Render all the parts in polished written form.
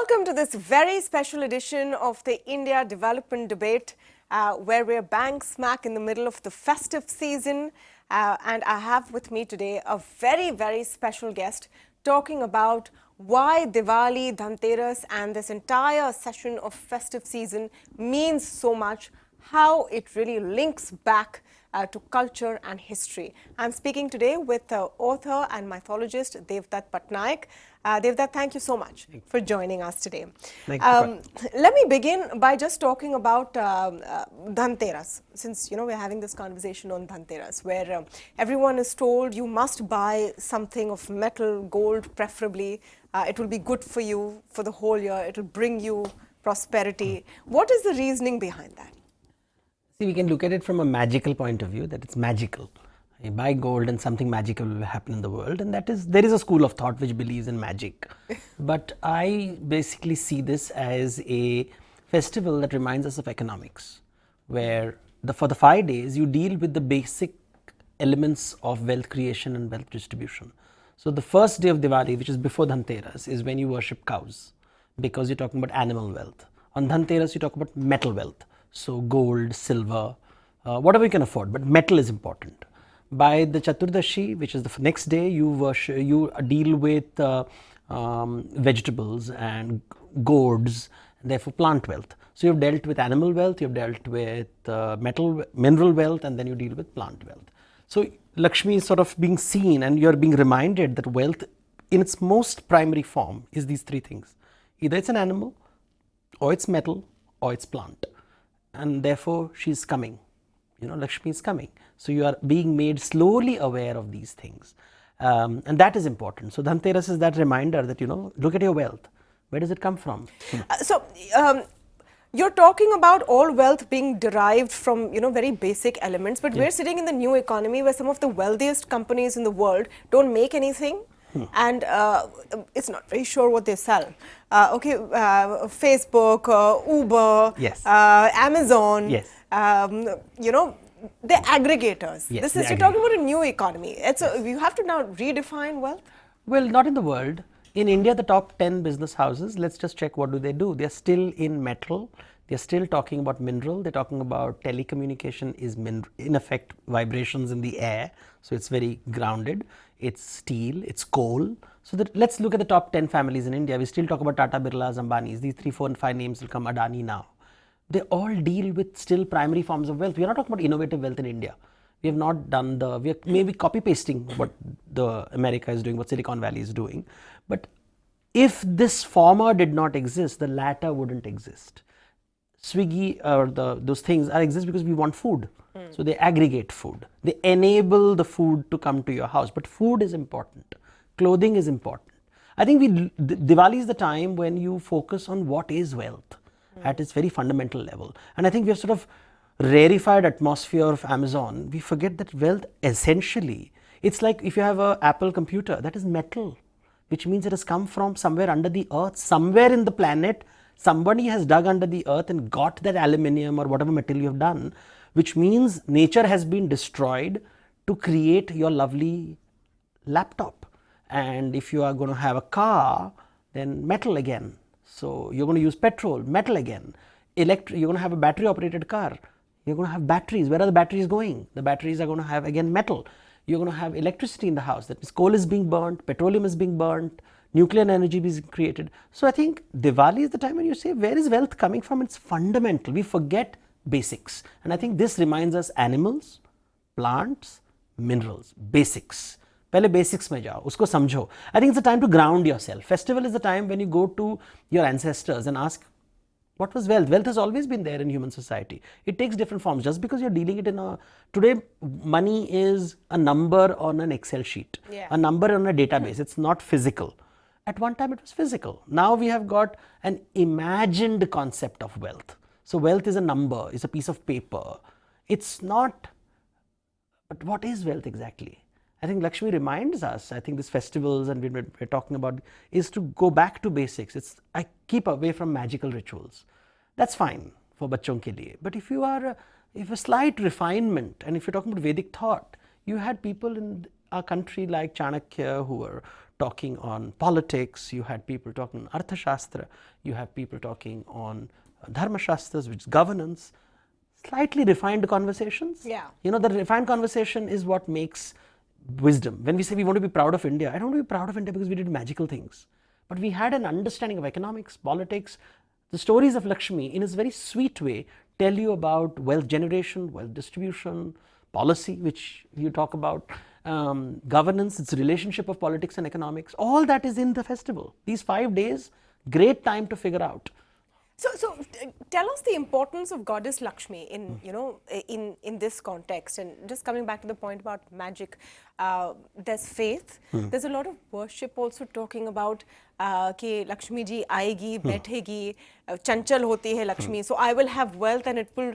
Welcome to this very special edition of the India Development Debate, where we're bang smack in the middle of the festive season. And I have with me today a very, very special guest talking about why Diwali, Dhanteras and this entire session of festive season means so much, how it really links back to culture and history. I'm speaking today with author and mythologist Devdutt Patnaik. Devdutt, thank you so much for joining us today. Let me begin by just talking about Dhanteras, since we're having this conversation on Dhanteras, where everyone is told you must buy something of metal, gold preferably. It will be good for you for the whole year. It will bring you prosperity. What is the reasoning behind that? See, we can look at it from a magical point of view, that it's magical. You buy gold and something magical will happen in the world, and that is, there is a school of thought which believes in magic. But I basically see this as a festival that reminds us of economics, where for the 5 days you deal with the basic elements of wealth creation and wealth distribution. So the first day of Diwali, which is before Dhanteras, is when you worship cows, because you're talking about animal wealth. On Dhanteras you talk about metal wealth. So gold, silver, whatever you can afford, but metal is important. By the Chaturdashi, which is the next day, you deal with vegetables and gourds, and therefore plant wealth. So you've dealt with animal wealth, you've dealt with mineral wealth, and then you deal with plant wealth. So Lakshmi is sort of being seen, and you're being reminded that wealth in its most primary form is these three things. Either it's an animal, or it's metal, or it's plant. And therefore she's coming, Lakshmi is coming. So you are being made slowly aware of these things, and that is important. So Dhanteras is that reminder that look at your wealth, where does it come from? You're talking about all wealth being derived from very basic elements, but we're sitting in the new economy where some of the wealthiest companies in the world don't make anything. And it's not very sure what they sell. Facebook, Uber, yes. Amazon, yes. They're aggregators. Yes, You're talking about a new economy. You have to now redefine wealth? Well, not in the world. In India, the top 10 business houses, let's just check what do they do. They're still in metal. They're still talking about mineral. They're talking about telecommunication is in effect vibrations in the air. So it's very grounded. It's steel, it's coal. So let's look at the top 10 families in India. We still talk about Tata, Birlas, Ambanis. These 3, 4 and 5 names will come, Adani now. They all deal with still primary forms of wealth. We are not talking about innovative wealth in India. We have not done we are maybe copy pasting what the America is doing, what Silicon Valley is doing. But if this former did not exist, the latter wouldn't exist. Swiggy or those things exist because we want food. So they aggregate food. They enable the food to come to your house. But food is important. Clothing is important. I think Diwali is the time when you focus on what is wealth at its very fundamental level. And I think we have sort of rarefied atmosphere of Amazon. We forget that wealth essentially, it's like if you have an Apple computer, that is metal, which means it has come from somewhere under the earth, somewhere in the planet. Somebody has dug under the earth and got that aluminium or whatever metal you have done, which means nature has been destroyed to create your lovely laptop. And if you are going to have a car, then metal again. So you're going to use petrol, metal again. You're going to have a battery operated car. You're going to have batteries. Where are the batteries going? The batteries are going to have again metal. You're going to have electricity in the house. That means coal is being burnt, petroleum is being burnt, nuclear energy is created. So I think Diwali is the time when you say, where is wealth coming from? It's fundamental. We forget basics. And I think this reminds us animals, plants, minerals, basics. Pehle basics mein jao, usko samjho. I think it's a time to ground yourself. Festival is the time when you go to your ancestors and ask, what was wealth? Wealth has always been there in human society. It takes different forms. Just because you're dealing it today, money is a number on an Excel sheet, a number on a database. It's not physical. At one time it was physical. Now we have got an imagined concept of wealth. So wealth is a number, it's a piece of paper. It's not, but what is wealth exactly? I think Lakshmi reminds us, I think these festivals and we're talking about is to go back to basics. I keep away from magical rituals. That's fine for bachon ke liye. But if a slight refinement, and if you're talking about Vedic thought, you had people in our country like Chanakya who were talking on politics, you had people talking on Arthashastra, you have people talking on Dharma Shastras, which is governance, slightly refined conversations. Yeah. You know, the refined conversation is what makes wisdom. When we say we want to be proud of India, I don't want to be proud of India because we did magical things. But we had an understanding of economics, politics. The stories of Lakshmi, in a very sweet way, tell you about wealth generation, wealth distribution, policy, which you talk about, governance, its relationship of politics and economics. All that is in the festival. These 5 days, great time to figure out. So tell us the importance of Goddess Lakshmi in in this context. And just coming back to the point about magic, there's faith. There's a lot of worship also talking about कि Lakshmi ji आएगी, बैठेगी, चंचल होती है Lakshmi. So I will have wealth and it will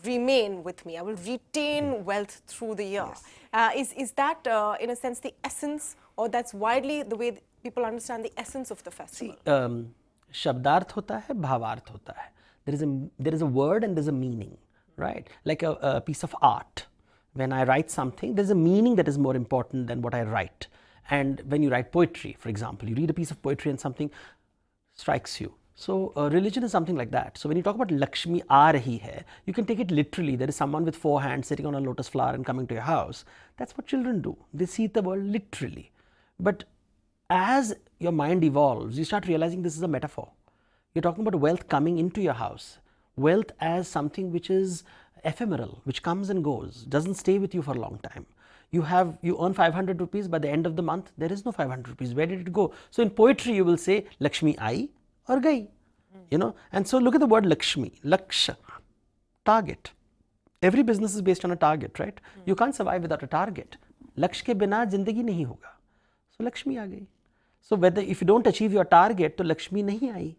remain with me. I will retain wealth through the year. Yes. Is that in a sense the essence, or that's widely the way people understand the essence of the festival? See, शब्दार्थ होता है, भावार्थ होता है. There is a word and there's a meaning, right? Like a piece of art. When I write something, there's a meaning that is more important than what I write. And when you write poetry, for example, you read a piece of poetry and something strikes you. So religion is something like that. So when you talk about Lakshmi aa rahi hai, you can take it literally. There is someone with 4 hands sitting on a lotus flower and coming to your house. That's what children do. They see the world literally. But as your mind evolves, you start realizing this is a metaphor. You're talking about wealth coming into your house. Wealth as something which is ephemeral, which comes and goes, doesn't stay with you for a long time. You earn 500 rupees, by the end of the month, there is no 500 rupees. Where did it go? So in poetry, you will say, Lakshmi aayi aur gayi. You know, and so look at the word Lakshmi, Laksha, target. Every business is based on a target, right? You can't survive without a target. Laksh ke bina zindagi nahi hoga. So Lakshmi aa gayi. So if you don't achieve your target, to Lakshmi nahi aayi.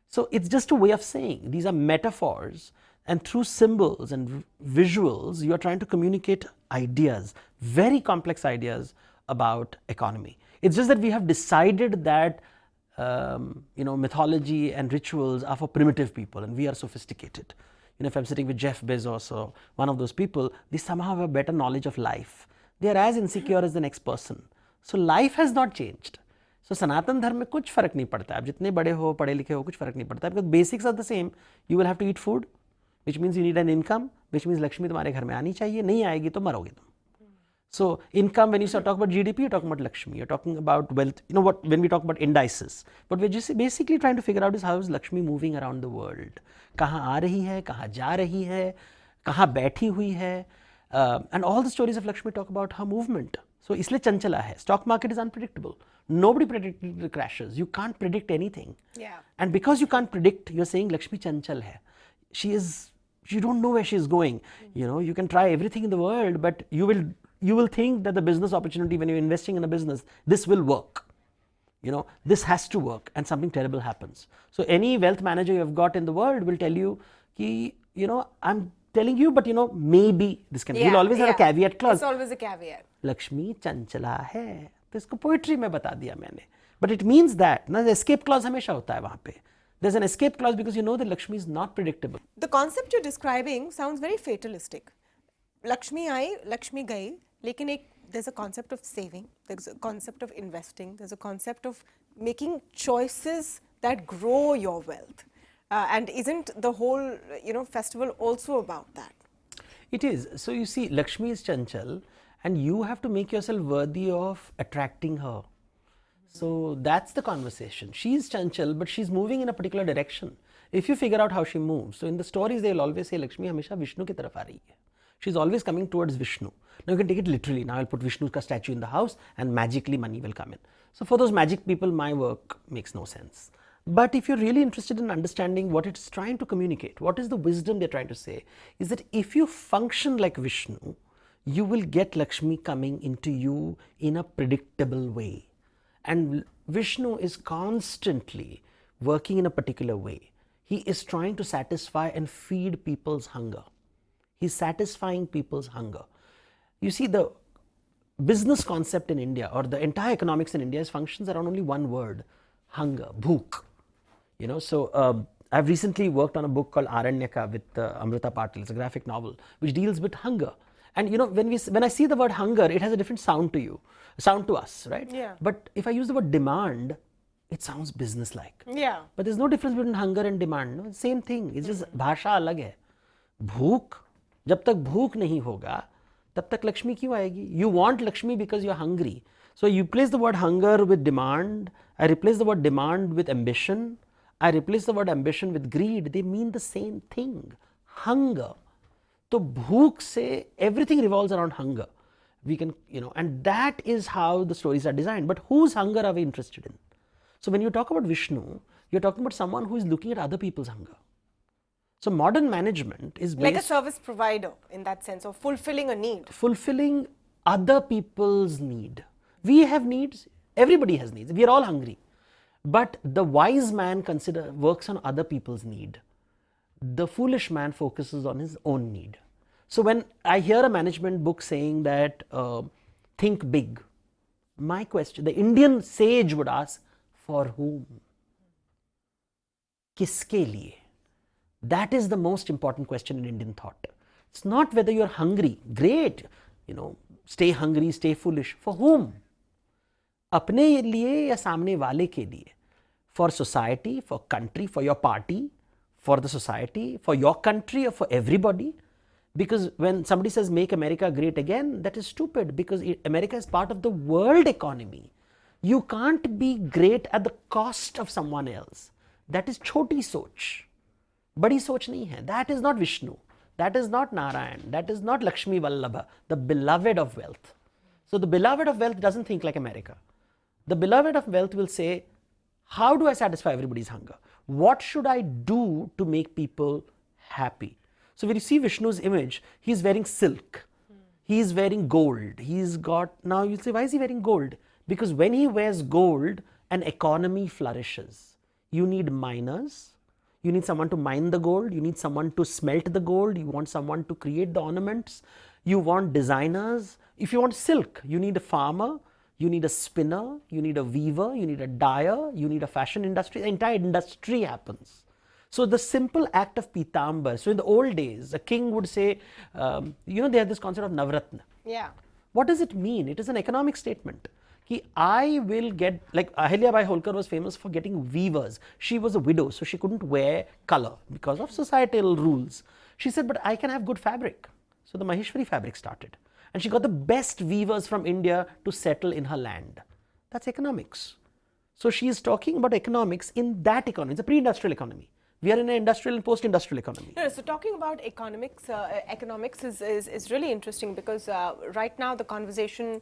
So it's just a way of saying, these are metaphors, and through symbols and visuals, you are trying to communicate ideas, very complex ideas about economy. It's just that we have decided that mythology and rituals are for primitive people and we are sophisticated. You know, if I'm sitting with Jeff Bezos or one of those people, they somehow have a better knowledge of life. They are as insecure as the next person. So life has not changed. So सनातन धर्म में कुछ फर्क नहीं पड़ता है. आप जितने बड़े हो, पढ़े लिखे हो, कुछ फर्क नहीं पड़ता है. Because basics are the same. You will have to eat food, which means you need an income, which means Lakshmi तुम्हारे घर में आनी चाहिए. नहीं आएगी तो मरोगे तुम. So income, when you start talking about GDP, you're talking about Lakshmi. You're talking about wealth. You know what? When we talk about indices, what we're just basically trying to figure out is how is Lakshmi moving around the world. कहाँ आ रही है, कहाँ जा रही है, कहाँ बैठी हुई है, and all the stories of Lakshmi talk about her movement. So इसलिए चंचला है. Stock market is unpredictable. Nobody predicted the crashes. You can't predict anything. Yeah. And because you can't predict, you're saying Lakshmi chanchal hai. You don't know where she is going. You know, you can try everything in the world, but you will think that the business opportunity, when you're investing in a business, this will work. You know, this has to work, and something terrible happens. So any wealth manager you have got in the world will tell you, ki, you know, I'm telling you, but you know, maybe this can. You'll always have a caveat clause. It's always a caveat. Lakshmi chanchala hai. तो इसको poetry में बता दिया मैंने. But it means that ना escape clause हमेशा होता है वहाँ पे. There's an escape clause because you know that Lakshmi is not predictable. The concept you're describing sounds very fatalistic. Lakshmi I, Lakshmi गई, लेकिन there's a concept of saving, there's a concept of investing, there's a concept of making choices that grow your wealth. And isn't the whole festival also about that? It is. So you see, Lakshmi is chanchal, and you have to make yourself worthy of attracting her. So that's the conversation. She's chanchal, but she's moving in a particular direction. If you figure out how she moves, so in the stories they'll always say Lakshmi hamesha Vishnu ki taraf aa rahi hai. She's always coming towards Vishnu. Now you can take it literally. Now I'll put Vishnu's statue in the house and magically money will come in. So for those magic people, my work makes no sense. But if you're really interested in understanding what it's trying to communicate, what is the wisdom they're trying to say, is that if you function like Vishnu, you will get Lakshmi coming into you in a predictable way. And Vishnu is constantly working in a particular way. He is trying to satisfy and feed people's hunger. He's satisfying people's hunger. You see, the business concept in India, or the entire economics in India, functions around only one word: hunger, bhook. You know, so I've recently worked on a book called Aranyaka with Amrita Patil. It's a graphic novel which deals with hunger. And when I see the word hunger, it has a different sound to us, right? Yeah. But if I use the word demand, it sounds business-like. Yeah. But there's no difference between hunger and demand. No, same thing. It's just भाषा अलग है. भूख, जब तक भूख नहीं होगा, तब तक लक्ष्मी क्यों आएगी? You want Lakshmi because you're hungry. So you replace the word hunger with demand. I replace the word demand with ambition. I replace the word ambition with greed. They mean the same thing. Hunger. तो भूख से everything revolves around hunger. We can, and that is how the stories are designed. But whose hunger are we interested in? So when you talk about Vishnu, you're talking about someone who is looking at other people's hunger. So modern management is based... Like a service provider in that sense, of fulfilling a need. Fulfilling other people's need. We have needs, everybody has needs, we are all hungry. But the wise man works on other people's need. The foolish man focuses on his own need. So when I hear a management book saying that think big, my question, the Indian sage would ask, for whom? Kiske liye? That is the most important question in Indian thought. It's not whether you're hungry, great, stay hungry, stay foolish. For whom? अपने लिए या सामने वाले के लिए? For society, for country, for your party, for the society, for your country, or for everybody? Because when somebody says make America great again, that is stupid, because America is part of the world economy. You can't be great at the cost of someone else. That is choti soch. Badi soch nahi hai. That is not Vishnu. That is not Narayan. That is not Lakshmi Vallabha, the beloved of wealth. So the beloved of wealth doesn't think like America. The beloved of wealth will say, how do I satisfy everybody's hunger? What should I do to make people happy? So when you see Vishnu's image, he's wearing silk. He's wearing gold. He's got, now you say, why is he wearing gold? Because when he wears gold, an economy flourishes. You need miners. You need someone to mine the gold. You need someone to smelt the gold. You want someone to create the ornaments. You want designers. If you want silk, you need a farmer. You need a spinner. You need a weaver. You need a dyer. You need a fashion industry. The entire industry happens. So the simple act of Pitambar. So in the old days, a king would say, they have this concept of Navratna. Yeah. What does it mean? It is an economic statement. I will get, like Ahilyabai Holkar was famous for getting weavers. She was a widow, so she couldn't wear color because of societal rules. She said, but I can have good fabric. So the Maheshwari fabric started. And she got the best weavers from India to settle in her land. That's economics. So she is talking about economics in that economy. It's a pre-industrial economy. We are in an industrial and post-industrial economy. No, so talking about economics is really interesting, because right now the conversation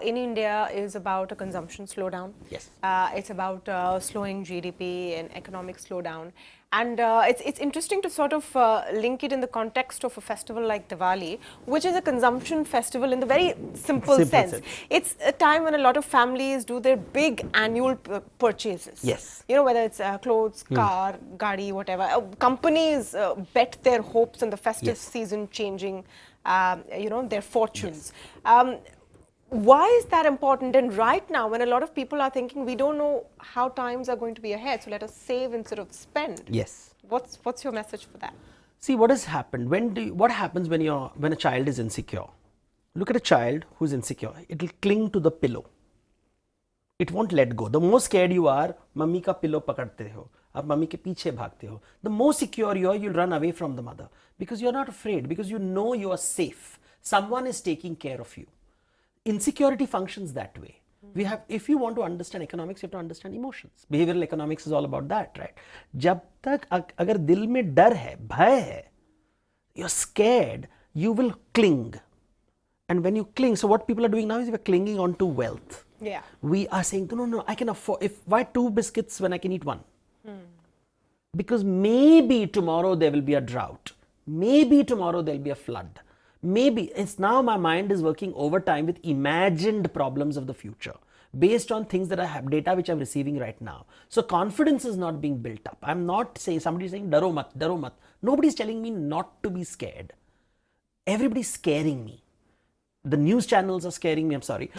in India is about a consumption slowdown. Yes. It's about slowing GDP and economic slowdown. And it's interesting to sort of link it in the context of a festival like Diwali, which is a consumption festival in the very simple sense. It's a time when a lot of families do their big annual purchases. Yes. Whether it's clothes, car, gadi, whatever. Companies bet their hopes on the festive season changing, their fortunes. Yes. Why is that important? And right now, when a lot of people are thinking, we don't know how times are going to be ahead, so let us save instead of spend. Yes. What's your message for that? See, what has happened? What happens when a child is insecure? Look at a child who's insecure. It will cling to the pillow. It won't let go. The more scared you are, mummy ka pillow pakadte ho. Aap mummy ke piche bhagte ho. The more secure you are, you'll run away from the mother. Because you're not afraid. Because you know you are safe. Someone is taking care of you. Insecurity functions that way. If you want to understand economics, you have to understand emotions. Behavioral economics is all about that, right? जब तक अगर दिल में डर है, भय है, you're scared, you will cling. And when you cling, so what people are doing now is we're clinging on to wealth. Yeah. We are saying, no, I can afford, why 2 biscuits when I can eat 1? Because maybe tomorrow there will be a drought. Maybe tomorrow there will be a flood. Maybe it's now my mind is working overtime with imagined problems of the future based on things that I have, data which I'm receiving right now. So confidence is not being built up. I'm not saying, somebody's saying daro mat, daro mat. Nobody's telling me not to be scared. Everybody's scaring me. The news channels are scaring me, I'm sorry.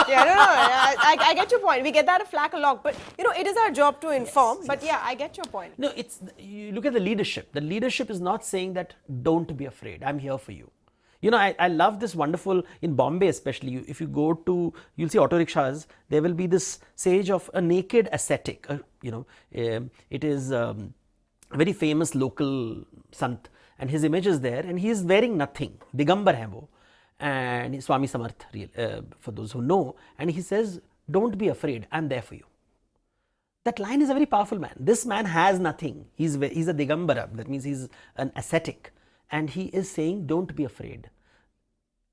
I get your point. We get that flack a lot, but it is our job to inform. Yes, but yeah, I get your point. No, you look at the leadership. The leadership is not saying that don't be afraid. I'm here for you. You know, I love this wonderful, in Bombay especially, if you go to, you'll see auto rickshaws, there will be this sage of a naked ascetic, it is a very famous local sant, and his image is there, and he is wearing nothing, Digambar hai wo, and Swami Samarth, for those who know, and he says, don't be afraid, I'm there for you. That line is a very powerful man. This man has nothing. He's a Digambara, that means he's an ascetic. And he is saying, don't be afraid.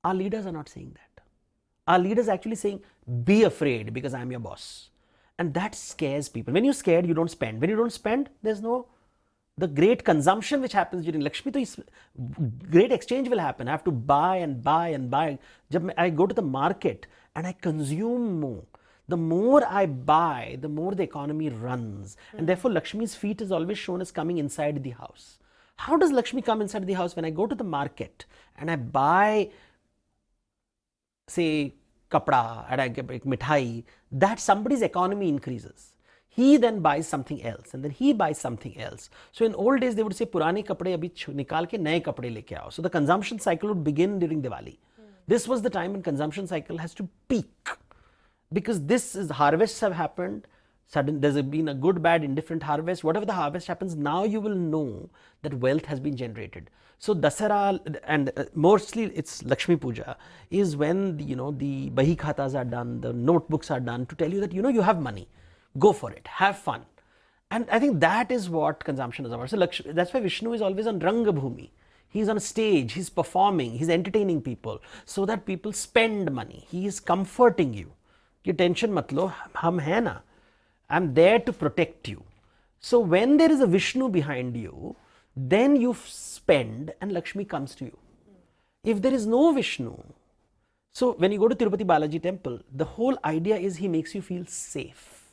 Our leaders are not saying that. Our leaders are actually saying, be afraid because I'm your boss. And that scares people. When you're scared, you don't spend. When you don't spend, there's no, the great consumption which happens during Lakshmi, great exchange will happen. I have to buy and buy and buy. When I go to the market and I consume more, the more I buy, the more the economy runs. And therefore, Lakshmi's feet is always shown as coming inside the house. How does Lakshmi come inside the house? When I go to the market and I buy, say, kapda and I get mithai, that somebody's economy increases. He then buys something else and then he buys something else. So in old days, they would say, purane kapde abhi nikal ke naye kapde leke aao. So the consumption cycle would begin during Diwali. This was the time when consumption cycle has to peak. Because this is, harvests have happened, there's been a good, bad, indifferent harvest. Whatever the harvest happens, now you will know that wealth has been generated. So Dasara, and mostly it's Lakshmi Puja, is when the Bahi Khatas are done, the notebooks are done to tell you that you have money, go for it, have fun. And I think that is what consumption is about. So that's why Vishnu is always on Rangabhumi. He's on a stage, he's performing, he's entertaining people so that people spend money. He is comforting you. कि tension मत लो, हम हैं ना, I'm there to protect you. So when there is a Vishnu behind you, then you spend and Lakshmi comes to you. If there is no Vishnu, so when you go to Tirupati Balaji temple, the whole idea is he makes you feel safe.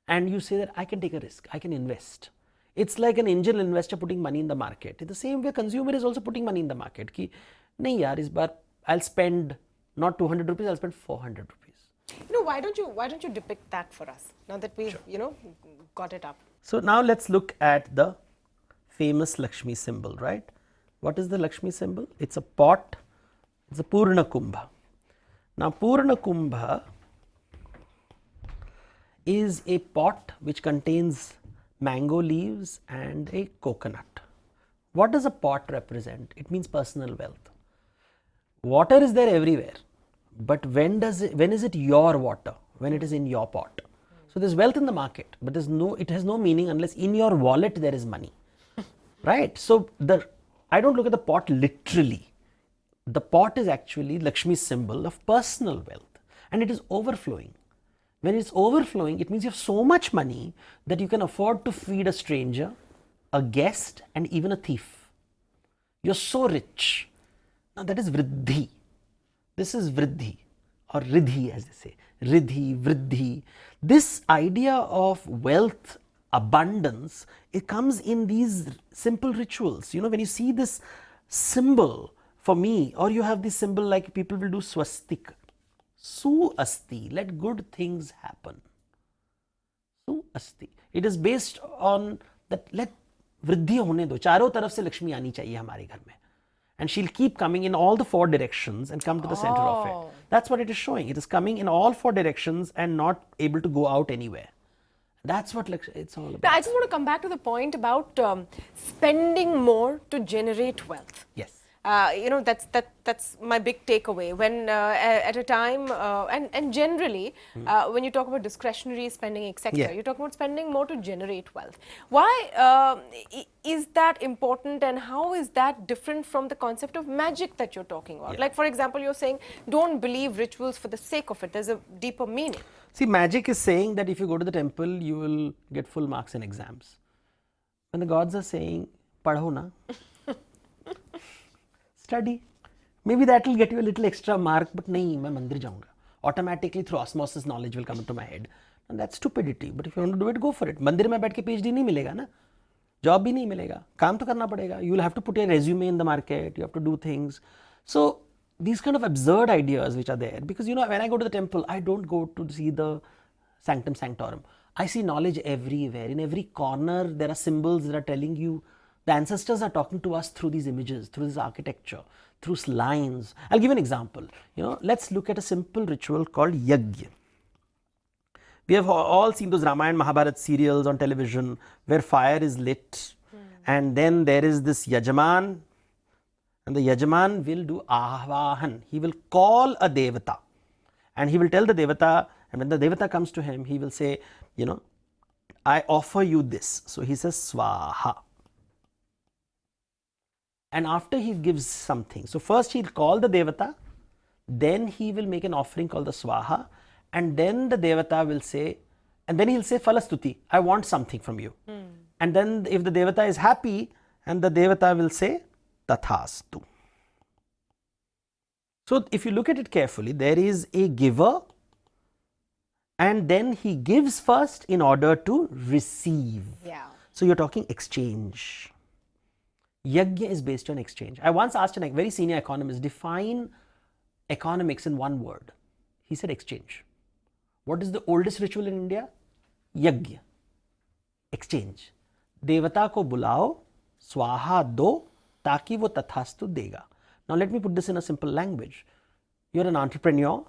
And you say that I can take a risk, I can invest. It's like an angel investor putting money in the market. In the same way, consumer is also putting money in the market. Ki, nahi yaar, is baar I'll spend not 200 rupees, I'll spend 400 rupees. Why don't you depict that for us now that we've got it up? So now let's look at the famous Lakshmi symbol, right? What is the Lakshmi symbol? It's a pot. It's a Purna Kumbha. Now Purna Kumbha is a pot which contains mango leaves and a coconut. What does a pot represent? It means personal wealth. Water is there everywhere. But when is it your water? When it is in your pot. So there's wealth in the market, but it has no meaning unless in your wallet there is money, right? So I don't look at the pot literally. The pot is actually Lakshmi's symbol of personal wealth, and it is overflowing. When it's overflowing, it means you have so much money that you can afford to feed a stranger, a guest, and even a thief. You're so rich. Now that is vriddhi. This is vriddhi, or riddhi as they say, riddhi, vriddhi. This idea of wealth, abundance, it comes in these simple rituals. When you see this symbol for me, or you have this symbol like people will do swastik, su asti, let good things happen. Su asti. It is based on that, let vriddhi hone do, charo taraf se Lakshmi aani chahiye hamare ghar mein. And she'll keep coming in all the 4 directions and come to the center of it. That's what it is showing. It is coming in all 4 directions and not able to go out anywhere. That's what it's all about. Now, I just want to come back to the point about spending more to generate wealth. Yes. That's my big takeaway. When at a time and generally when you talk about discretionary spending, etc., you talk about spending more to generate wealth. Why is that important, and how is that different from the concept of magic that you're talking about? Like, for example, you're saying don't believe rituals for the sake of it. There's a deeper meaning. See, magic is saying that if you go to the temple, you will get full marks in exams. When the gods are saying, padho na, study. Maybe that will get you a little extra mark, but nahi, main mandir jaunga. Automatically through osmosis knowledge will come into my head. And that's stupidity. But if you want to do it, go for it. Mandir mein baith ke PhD nahi milega na. Job bhi nahi milega. Kaam to karna padega. You will have to put your resume in the market. You have to do things. So these kind of absurd ideas which are there, because when I go to the temple, I don't go to see the sanctum sanctorum. I see knowledge everywhere. In every corner there are symbols that are telling you The ancestors are talking to us through these images, through this architecture, through lines. I'll give you an example. Let's look at a simple ritual called Yajna. We have all seen those Ramayana Mahabharat serials on television where fire is lit and then there is this Yajaman, and the Yajaman will do Ahvahan. He will call a Devata and he will tell the Devata, and when the Devata comes to him, he will say, I offer you this. So he says Swaha. And after he gives something, so first he'll call the Devata, then he will make an offering called the Swaha, and then the Devata will say, and then he'll say Falastuti, I want something from you. And then if the Devata is happy, and the Devata will say Tathastu. So if you look at it carefully, there is a giver, and then he gives first in order to receive. Yeah. So you're talking exchange. Yajna is based on exchange. I once asked a very senior economist, define economics in one word. He said exchange. What is the oldest ritual in India? Yajna. Exchange. Devata ko bulao, swaha do, taki wo tathastu dega. Now let me put this in a simple language. You're an entrepreneur.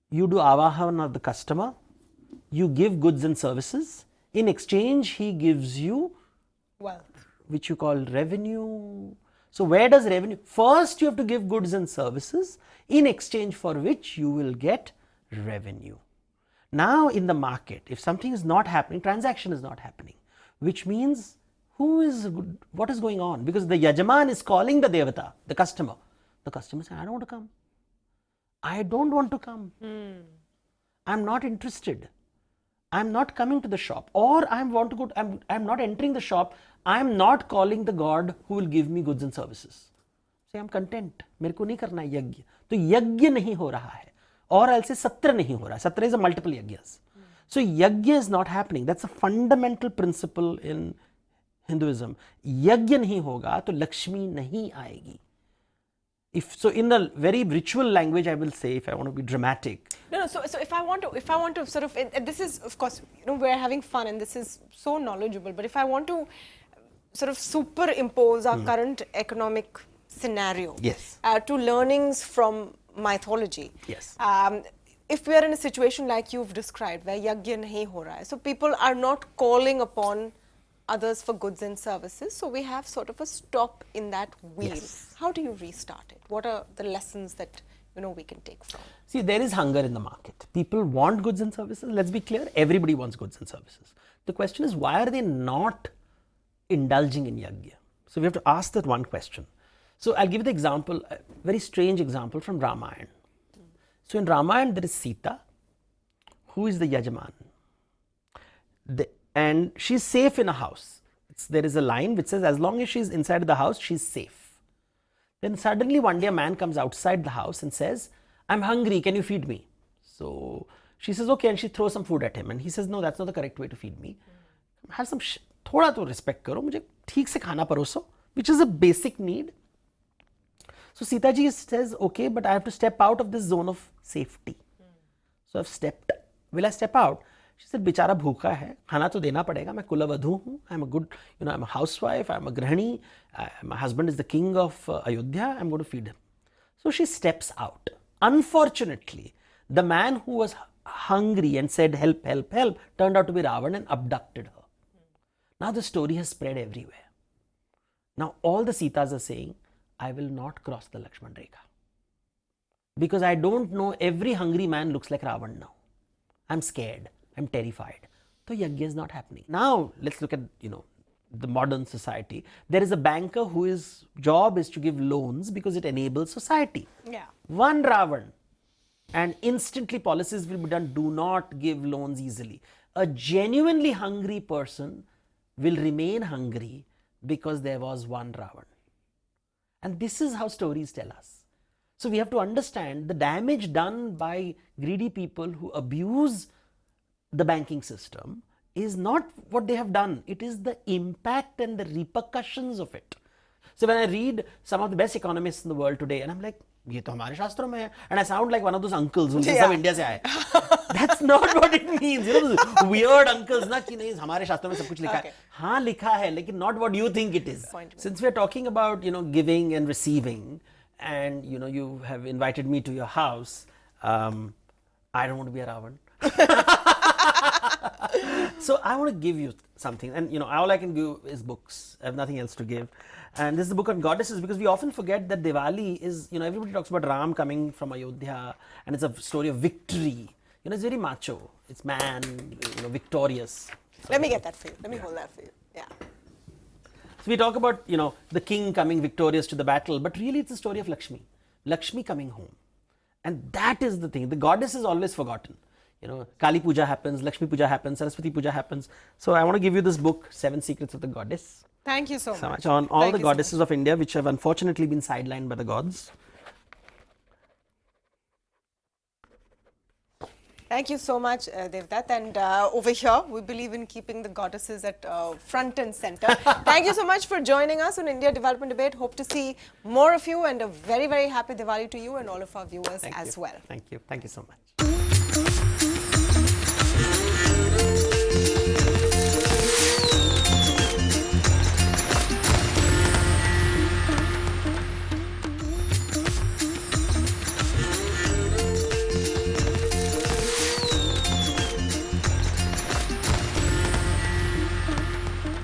You do avahan of the customer. You give goods and services. In exchange, he gives you wealth, which you call revenue. So where does revenue? First you have to give goods and services in exchange for which you will get revenue. Now in the market, if something is not happening, transaction is not happening, which means what is going on? Because the Yajaman is calling the Devata, the customer. The customer says, I don't want to come. I don't want to come. I'm not interested. I'm not coming to the shop, or I'm not entering the shop. I'm not calling the God who will give me goods and services. Say, I'm content. मेरे को नहीं करना है यज्ञ. तो यज्ञ नहीं हो रहा है. Or I'll say सत्र नहीं हो रहा है. Satra is a multiple yajnas. So yajna is not happening. That's a fundamental principle in Hinduism. Yajna नहीं होगा तो लक्ष्मी नहीं आएगी. So in a very ritual language, I will say, if I want to be dramatic. No. So if I want to sort of, and this is, of course, we're having fun and this is so knowledgeable, but if I want to sort of superimpose our current economic scenario Yes. To learnings from mythology. Yes. If we are in a situation like you've described, where yajna nahi ho raha hai, so people are not calling upon others for goods and services, so we have sort of a stop in that wheel. Yes. How do you restart it? What are the lessons that we can take from? See, there is hunger in the market. People want goods and services. Let's be clear, everybody wants goods and services. The question is, why are they not indulging in yajna? So we have to ask that one question. So I'll give you the example, a very strange example from Ramayana. So in Ramayana, there is Sita, who is the Yajaman. And she's safe in a house. There is a line which says, as long as she's inside the house, she's safe. Then suddenly one day a man comes outside the house and says, I'm hungry, can you feed me? So she says, okay, and she throws some food at him. And he says, no, that's not the correct way to feed me. Have some, thoda to respect karo, mujhe theek se khana paroso, which is a basic need. So Sita ji says, okay, but I have to step out of this zone of safety. So I've stepped. Will I step out? She said, बेचारा भूखा है, खाना तो देना पड़ेगा, मैं कुलवधू हूँ, I'm a good, I'm a housewife, I'm a grahani, my husband is the king of Ayodhya, I'm going to feed him. So she steps out. Unfortunately, the man who was hungry and said, help, help, help, turned out to be Ravan and abducted her. Now the story has spread everywhere. Now all the Sitas are saying, I will not cross the Lakshman Rekha. Because I don't know, every hungry man looks like Ravan now. I'm scared. I'm terrified. So yajna is not happening. Now let's look at the modern society. There is a banker whose job is to give loans because it enables society. Yeah. One Ravan, and instantly policies will be done. Do not give loans easily. A genuinely hungry person will remain hungry because there was one Ravan. And this is how stories tell us. So we have to understand the damage done by greedy people who abuse the banking system is not what they have done. It is the impact and the repercussions of it. So when I read some of the best economists in the world today, and I'm like, ये तो हमारे शास्त्रों में है, and I sound like one of those uncles उनसे सब India से आए. That's not what it means. You know, those weird uncles ना कि नहीं हमारे शास्त्रों में सब कुछ लिखा है. हाँ लिखा है, लेकिन not what you think it is. Since we are talking about, you know, giving and receiving, and you know, you have invited me to your house, I don't want to be a Ravan. So I want to give you something, and you know, all I can give is books. I have nothing else to give. And this is a book on goddesses, because we often forget that Diwali is, you know, everybody talks about Ram coming from Ayodhya, and it's a story of victory. You know, it's very macho. It's man, you know, victorious. So, let me get that for you. Let me hold that for you. Yeah. So we talk about, you know, the king coming victorious to the battle, but really it's a story of Lakshmi. Lakshmi coming home. And that is the thing. The goddess is always forgotten. You know, Kali Puja happens, Lakshmi Puja happens, Saraswati Puja happens. So I want to give you this book, 7 Secrets of the Goddess. Thank you so much. On all the goddesses of India, which have unfortunately been sidelined by the gods. Thank you so much, Devdutt. And over here, we believe in keeping the goddesses at front and center. Thank you so much for joining us on India Development Debate. Hope to see more of you, and a very, very happy Diwali to you and all of our viewers as well. Thank you. Thank you so much.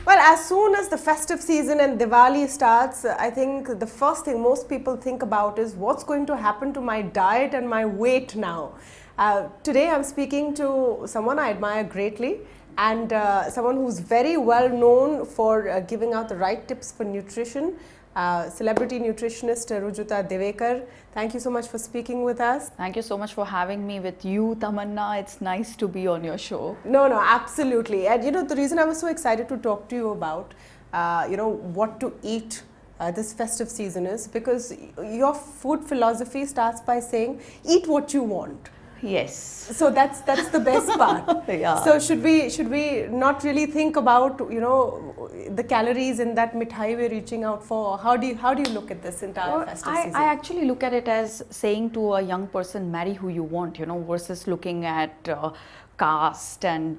Well, as soon as the festive season and Diwali starts, I think the first thing most people think about is what's going to happen to my diet and my weight now. Today I'm speaking to someone I admire greatly, and someone who's very well known for giving out the right tips for nutrition. Celebrity nutritionist Rujuta Diwekar. Thank you so much for speaking with us. Thank you so much for having me with you, Tamanna. It's nice to be on your show. No, absolutely. And you know, the reason I was so excited to talk to you about, you know, what to eat this festive season is because your food philosophy starts by saying, eat what you want. Yes. So that's the best part. Yeah. So should we not really think about, you know, the calories in that mithai we're reaching out for? How do you look at this entire festive season? I actually look at it as saying to a young person, marry who you want, you know, versus looking at caste and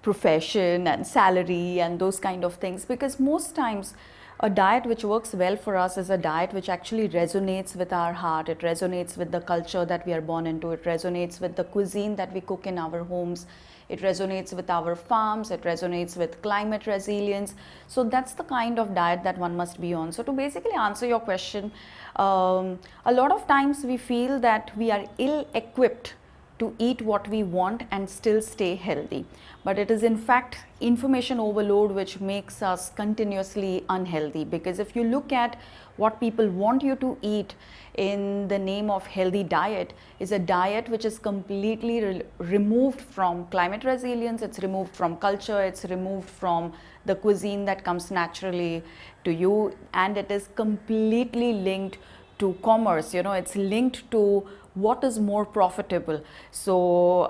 profession and salary and those kind of things, because most times a diet which works well for us is a diet which actually resonates with our heart. It resonates with the culture that we are born into. It resonates with the cuisine that we cook in our homes. It resonates with our farms. It resonates with climate resilience. So that's the kind of diet that one must be on. So to basically answer your question, a lot of times we feel that we are ill-equipped to eat what we want and still stay healthy. But it is in fact information overload which makes us continuously unhealthy, because if you look at what people want you to eat in the name of healthy diet, is a diet which is completely removed from climate resilience, it's removed from culture, it's removed from the cuisine that comes naturally to you, and it is completely linked to commerce. You know, it's linked to what is more profitable. So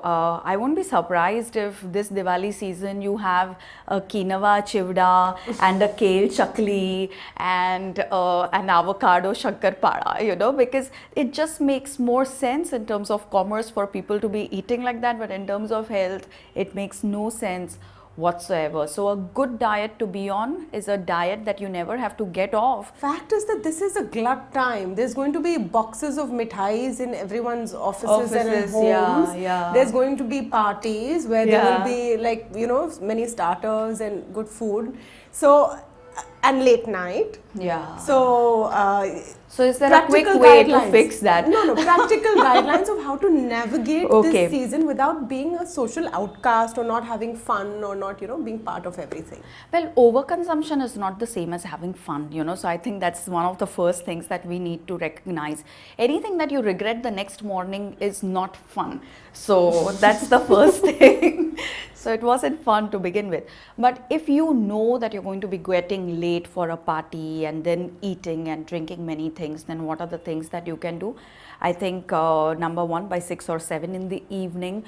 I won't be surprised if this Diwali season you have a quinoa chivda and a kale chakli and an avocado shakkar pada, you know, because it just makes more sense in terms of commerce for people to be eating like that, but in terms of health it makes no sense whatsoever. So a good diet to be on is a diet that you never have to get off. Fact is that this is a glut time. There's going to be boxes of mithais in everyone's offices and in homes. Yeah. There's going to be parties where there will be, like, you know, many starters and good food. So, and late night. Yeah. So, so is there a quick way to fix that? No, practical guidelines of how to navigate this season without being a social outcast or not having fun or not, you know, being part of everything. Well, overconsumption is not the same as having fun, you know, so I think that's one of the first things that we need to recognize. Anything that you regret the next morning is not fun. So that's the first thing. So it wasn't fun to begin with. But if you know that you're going to be getting late for a party and then eating and drinking many things, then what are the things that you can do? I think number one, by 6 or 7 in the evening,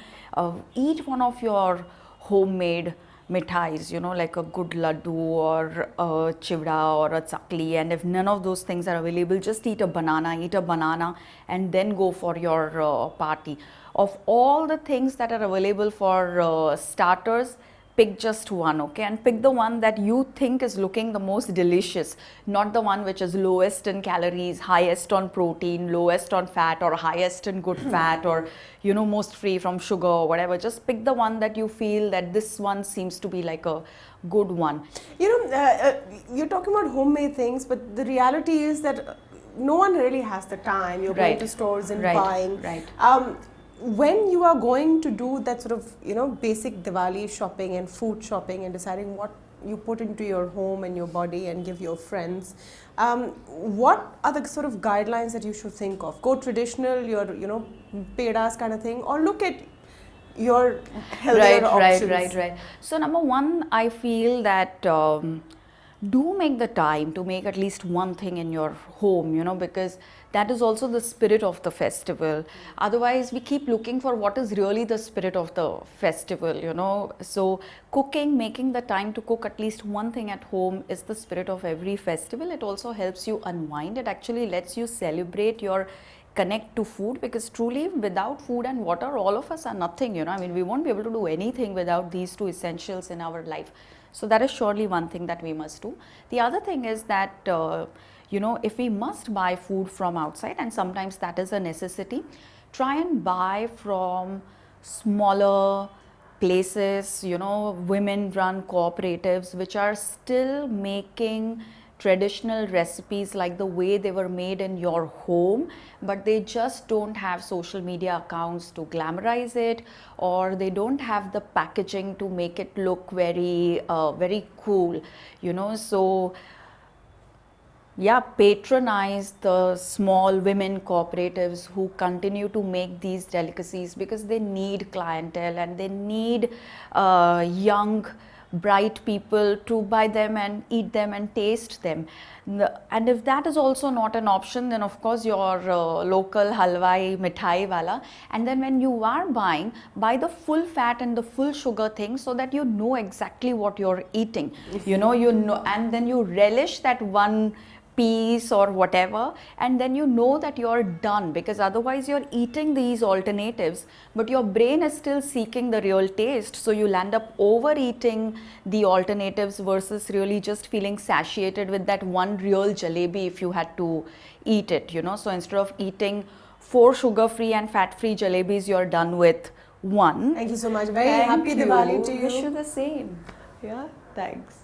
eat one of your homemade mithais, you know, like a good laddu or a chivda or a chakli, and if none of those things are available, just eat a banana and then go for your party. Of all the things that are available for starters, pick just one, okay, and pick the one that you think is looking the most delicious, not the one which is lowest in calories, highest on protein, lowest on fat, or highest in good fat, or you know, most free from sugar or whatever. Just pick the one that you feel that this one seems to be like a good one. You know, you're talking about homemade things, but the reality is that no one really has the time. You're going to stores and buying. Right. When you are going to do that sort of, you know, basic Diwali shopping and food shopping and deciding what you put into your home and your body and give your friends, what are the sort of guidelines that you should think of? Go traditional, your, you know, pedas kind of thing, or look at your healthier options? Right. So number one, I feel that do make the time to make at least one thing in your home, you know, because that is also the spirit of the festival. Otherwise, we keep looking for what is really the spirit of the festival, you know. So cooking, making the time to cook at least one thing at home is the spirit of every festival. It also helps you unwind. It actually lets you celebrate your connect to food, because truly without food and water, all of us are nothing, you know. I mean, we won't be able to do anything without these two essentials in our life. So that is surely one thing that we must do. The other thing is that you know, if we must buy food from outside, and sometimes that is a necessity, try and buy from smaller places, you know, women run cooperatives which are still making traditional recipes like the way they were made in your home, but they just don't have social media accounts to glamorize it, or they don't have the packaging to make it look very very cool, you know. So yeah, patronize the small women cooperatives who continue to make these delicacies, because they need clientele and they need young bright people to buy them and eat them and taste them. And if that is also not an option, then of course your local halwai mithai wala, and then when you are buying, buy the full fat and the full sugar thing, so that you know exactly what you're eating, you know, and then you relish that one piece or whatever, and then you know that you're done, because otherwise you're eating these alternatives but your brain is still seeking the real taste, so you'll end up overeating the alternatives versus really just feeling satiated with that one real jalebi if you had to eat it, you know. So instead of eating 4 sugar-free and fat-free jalebis, you're done with one. Thank you so much. Very happy Diwali to you. Wish you the same. Yeah, thanks.